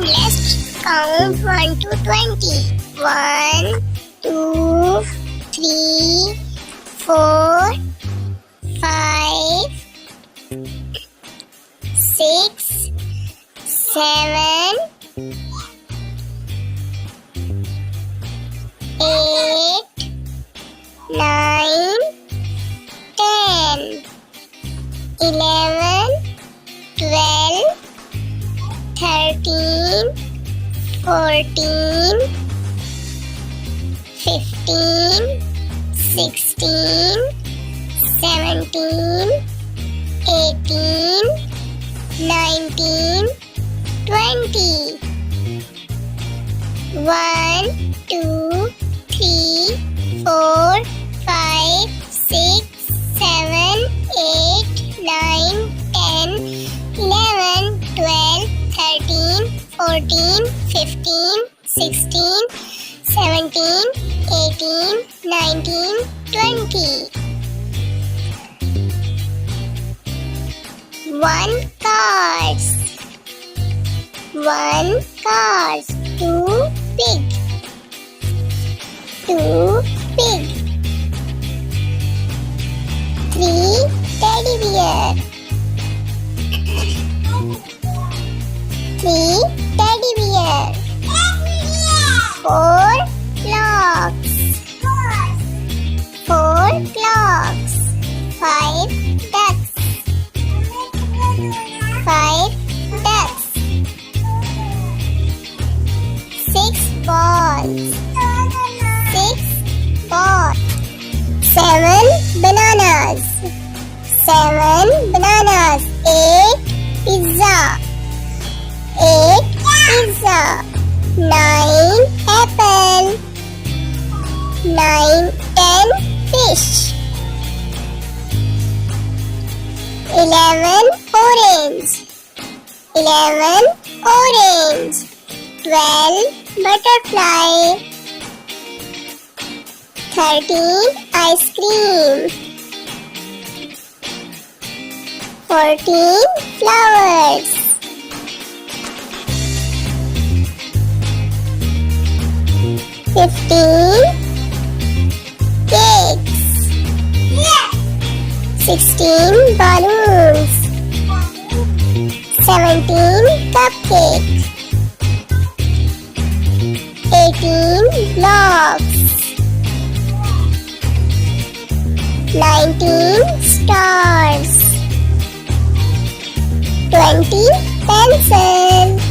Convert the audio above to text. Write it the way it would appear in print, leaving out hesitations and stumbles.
Let's count 1 to 20. 1, 2, 3, 4, 5, 6, 7, 8, 9, 10, 11, 12, 13, 14, 15, 16, 17, 18, 19, 20. 1, 2, 3, 4, 5, 6, 7, 8, 9, 10, 11, 12, 13, 14, 15, 16, 17, 18, 19, 20. 1 cards. 1 cards. 2 big. 2 big. 3 teddy bear. 3 teddy bear. 4 clocks. 4 clocks. 5 ducks. 5 ducks. 6 balls. 6 balls. 7 bananas. 7 bananas. 8 pizza. 8 pizza. 9 apple. 9, 10 fish. 11 orange. 11 orange. 12 butterfly. 13 ice cream. 14 flowers. 15 cakes. 16 balloons. 17 cupcake. 18 blocks. 19 stars. 20 pencils.